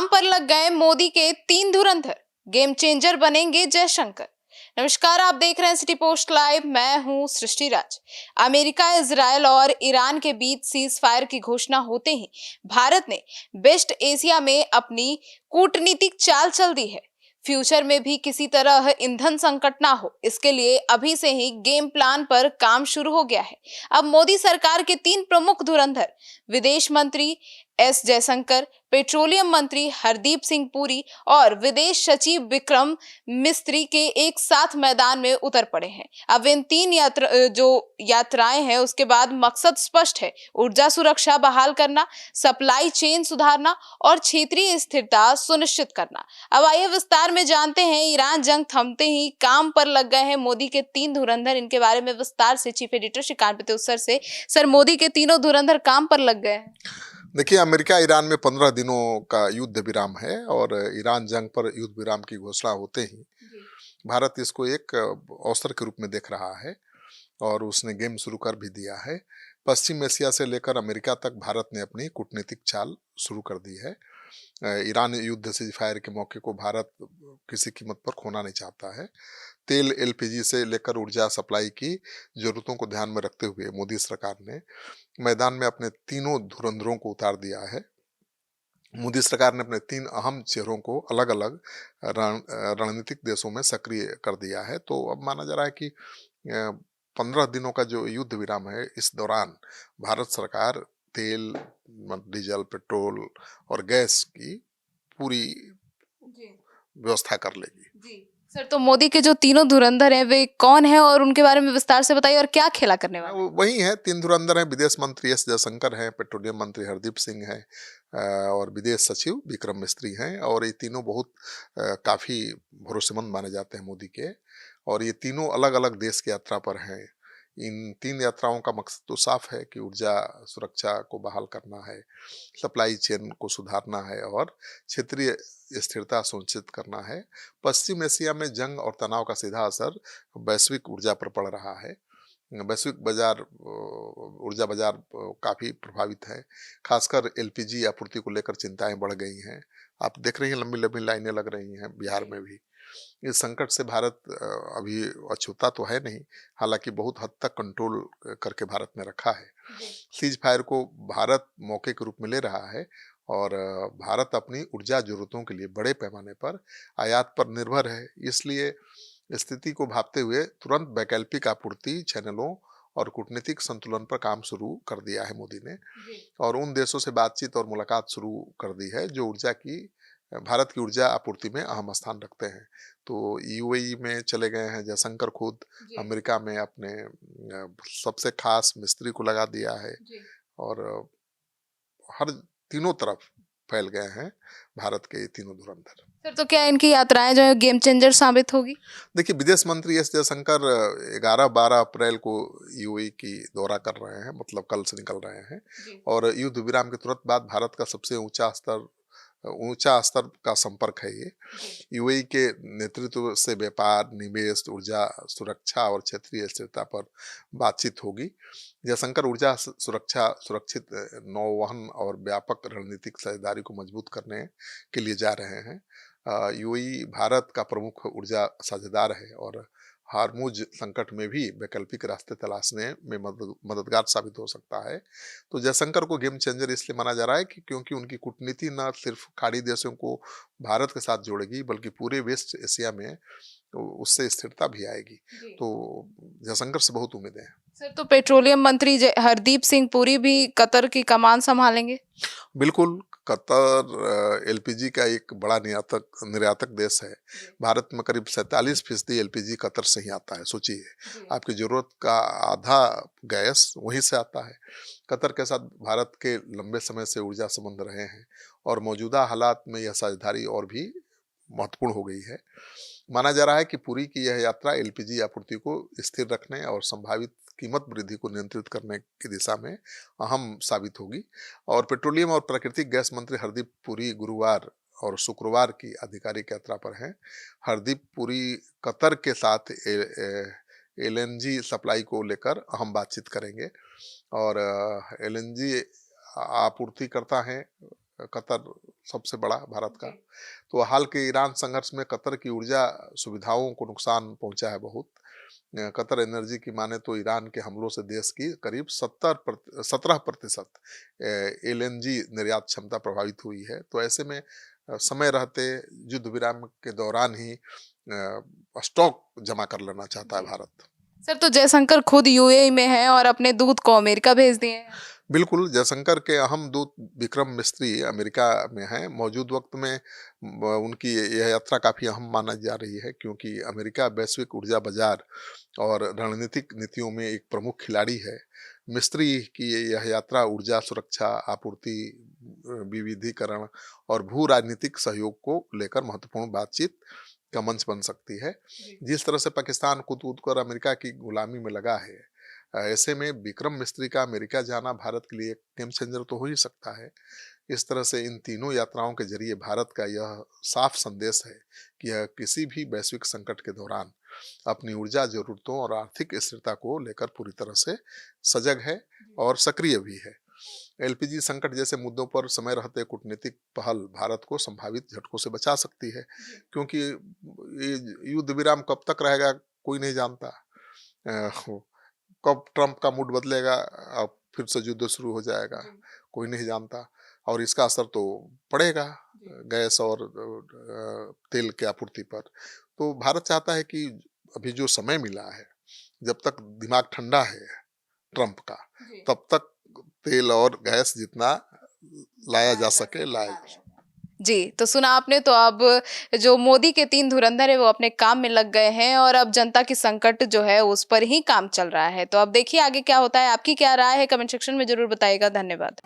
काम पर लग गए मोदी के 3 धुरंधर, गेम चेंजर बनेंगे जयशंकर। नमस्कार, आप देख रहे हैं सिटी पोस्ट लाइव। मैं हूं सृष्टि राज। अमेरिका, इजरायल और ईरान के बीच सीज फायर की घोषणा होते ही भारत ने वेस्ट एशिया में अपनी कूटनीतिक चाल चल दी है। फ्यूचर में भी किसी तरह ईंधन संकट ना हो, इसके लिए अभी से ही गेम प्लान पर काम शुरू हो गया है। अब मोदी सरकार के 3 प्रमुख धुरंधर, विदेश मंत्री एस जयशंकर, पेट्रोलियम मंत्री हरदीप सिंह पुरी और विदेश सचिव विक्रम मिस्त्री के एक साथ मैदान में उतर पड़े हैं। अब इन 3 यात्राएं हैं, उसके बाद मकसद स्पष्ट है: ऊर्जा सुरक्षा बहाल करना, सप्लाई चेन सुधारना और क्षेत्रीय स्थिरता सुनिश्चित करना। अब आइए विस्तार में जानते हैं। ईरान जंग थमते ही काम पर लग गए हैं मोदी के 3 धुरंधर। इनके बारे में विस्तार से चीफ एडिटर श्रीकांत प्रत्युत्तर से। सर, मोदी के तीनों धुरंधर काम पर लग गए हैं। देखिए, अमेरिका ईरान में 15 दिनों का युद्ध विराम है और ईरान जंग पर युद्ध विराम की घोषणा होते ही भारत इसको एक अवसर के रूप में देख रहा है और उसने गेम शुरू कर भी दिया है। पश्चिम एशिया से लेकर अमेरिका तक भारत ने अपनी कूटनीतिक चाल शुरू कर दी है। ईरान युद्ध सीज फायर के मौके को भारत किसी कीमत पर खोना नहीं चाहता है। तेल, एलपीजी से लेकर ऊर्जा सप्लाई की जरूरतों को ध्यान में रखते हुए मोदी सरकार ने मैदान में अपने तीनों धुरंधरों को उतार दिया है। मोदी सरकार ने अपने 3 अहम चेहरों को अलग अलग रणनीतिक देशों में सक्रिय कर दिया है। तो अब माना जा रहा है कि 15 दिनों का जो युद्ध विराम है, इस दौरान भारत सरकार तेल, डीजल, पेट्रोल और गैस की पूरी व्यवस्था कर लेगी। जी सर, तो मोदी के जो तीनों धुरंधर हैं वे कौन है और उनके बारे में विस्तार से बताइए और क्या खेला करने वाले हैं? वही है, 3 धुरंधर हैं। विदेश मंत्री एस जयशंकर हैं, पेट्रोलियम मंत्री हरदीप सिंह हैं और विदेश सचिव विक्रम मिस्त्री हैं। और ये तीनों बहुत काफी भरोसेमंद माने जाते हैं मोदी के। और ये तीनों अलग अलग देश की यात्रा पर हैं। इन 3 यात्राओं का मकसद तो साफ है कि ऊर्जा सुरक्षा को बहाल करना है, सप्लाई चेन को सुधारना है और क्षेत्रीय स्थिरता सुनिश्चित करना है। पश्चिम एशिया में जंग और तनाव का सीधा असर वैश्विक ऊर्जा पर पड़ रहा है। वैश्विक बाजार, ऊर्जा बाजार काफ़ी प्रभावित है। खासकर एलपीजी आपूर्ति को लेकर चिंताएं बढ़ गई हैं। आप देख रही हैं, लंबी लंबी लाइनें लग रही हैं बिहार में भी। इस संकट से भारत अभी अछूता तो है नहीं, हालांकि बहुत हद तक कंट्रोल करके भारत ने रखा है। सीज फायर को भारत मौके के रूप में ले रहा है और भारत अपनी ऊर्जा जरूरतों के लिए बड़े पैमाने पर आयात पर निर्भर है। इसलिए स्थिति को भांपते हुए तुरंत वैकल्पिक आपूर्ति चैनलों और कूटनीतिक संतुलन पर काम शुरू कर दिया है मोदी ने। और उन देशों से बातचीत और मुलाकात शुरू कर दी है जो भारत की ऊर्जा आपूर्ति में अहम स्थान रखते हैं। तो यूएई में चले गए हैं जयशंकर खुद। अमेरिका में अपने सबसे खास मिस्त्री को लगा दिया है और हर तीनों तरफ फैल गए हैं भारत के तीनों धुरंधर। सर, तो क्या इनकी यात्राएं जो है गेम चेंजर साबित होगी? देखिए, विदेश मंत्री एस जयशंकर 11-12 अप्रैल को यूएई की दौरा कर रहे हैं, मतलब कल से निकल रहे हैं। और युद्ध विराम के तुरंत बाद भारत का सबसे ऊंचा स्तर का संपर्क है ये। यूएई के नेतृत्व से व्यापार, निवेश, ऊर्जा सुरक्षा और क्षेत्रीय स्थिरता पर बातचीत होगी। जयशंकर ऊर्जा सुरक्षा, सुरक्षित नौवहन और व्यापक रणनीतिक साझेदारी को मजबूत करने के लिए जा रहे हैं। यूएई भारत का प्रमुख ऊर्जा साझेदार है और हार्मुज संकट में भी वैकल्पिक रास्ते तलाशने में मददगार साबित हो सकता है। तो जयशंकर को गेम चेंजर इसलिए माना जा रहा है कि क्योंकि उनकी कूटनीति न सिर्फ खाड़ी देशों को भारत के साथ जोड़ेगी बल्कि पूरे वेस्ट एशिया में उससे स्थिरता भी आएगी। तो जयशंकर से बहुत उम्मीदें हैं। सर, तो पेट्रोलियम मंत्री हरदीप सिंह पुरी भी कतर की कमान संभालेंगे? बिल्कुल। कतर एलपीजी का एक बड़ा निर्यातक देश है। भारत में करीब 47% एलपीजी कतर से ही आता है। सोचिए, आपकी जरूरत का आधा गैस वहीं से आता है। कतर के साथ भारत के लंबे समय से ऊर्जा संबंध रहे हैं और मौजूदा हालात में यह साझेदारी और भी महत्वपूर्ण हो गई है। माना जा रहा है कि पुरी की यह यात्रा एलपीजी आपूर्ति को स्थिर रखने और संभावित कीमत वृद्धि को नियंत्रित करने की दिशा में अहम साबित होगी। और पेट्रोलियम और प्राकृतिक गैस मंत्री हरदीप पुरी गुरुवार और शुक्रवार की आधिकारिक यात्रा पर हैं। हरदीप पुरी कतर के साथ एलएनजी सप्लाई को लेकर अहम बातचीत करेंगे और एलएनजी आपूर्ति करता है कतर सबसे बड़ा भारत का। तो हाल के ईरान संघर्ष में कतर की ऊर्जा सुविधाओं को नुकसान पहुंचा है बहुत। कतर एनर्जी की माने तो ईरान के हमलों से देश की करीब 17% एलएनजी निर्यात क्षमता प्रभावित हुई है। तो ऐसे में समय रहते युद्ध विराम के दौरान ही स्टॉक जमा कर लेना चाहता है भारत। सर, तो जयशंकर खुद यूएई में हैं और अपने दूत को अमेरिका भेज दिए हैं। बिल्कुल, जयशंकर के अहम दूत विक्रम मिस्त्री अमेरिका में हैं। मौजूद वक्त में उनकी यह यात्रा काफ़ी अहम माना जा रही है, क्योंकि अमेरिका वैश्विक ऊर्जा बाजार और रणनीतिक नीतियों में एक प्रमुख खिलाड़ी है। मिस्त्री की यह यात्रा ऊर्जा सुरक्षा, आपूर्ति विविधीकरण और भू राजनीतिक सहयोग को लेकर महत्वपूर्ण बातचीत का मंच बन सकती है। जिस तरह से पाकिस्तान कूद-कूद कर अमेरिका की गुलामी में लगा है, ऐसे में विक्रम मिस्त्री का अमेरिका जाना भारत के लिए एक गेम चेंजर तो हो ही सकता है। इस तरह से इन तीनों यात्राओं के जरिए भारत का यह साफ संदेश है कि यह किसी भी वैश्विक संकट के दौरान अपनी ऊर्जा जरूरतों और आर्थिक स्थिरता को लेकर पूरी तरह से सजग है और सक्रिय भी है। एलपीजी संकट जैसे मुद्दों पर समय रहते कूटनीतिक पहल भारत को संभावित झटकों से बचा सकती है, क्योंकि ये युद्ध विराम कब तक रहेगा कोई नहीं जानता। कब ट्रंप का मूड बदलेगा, अब फिर से युद्ध शुरू हो जाएगा, कोई नहीं जानता। और इसका असर तो पड़ेगा गैस और तेल की आपूर्ति पर। तो भारत चाहता है कि अभी जो समय मिला है, जब तक दिमाग ठंडा है ट्रंप का, तब तक तेल और गैस जितना लाया जा सके लाया। जी, तो सुना आपने। तो अब जो मोदी के 3 धुरंधर है वो अपने काम में लग गए हैं और अब जनता की संकट जो है उस पर ही काम चल रहा है। तो अब देखिए आगे क्या होता है। आपकी क्या राय है, कमेंट सेक्शन में जरूर बताइएगा। धन्यवाद।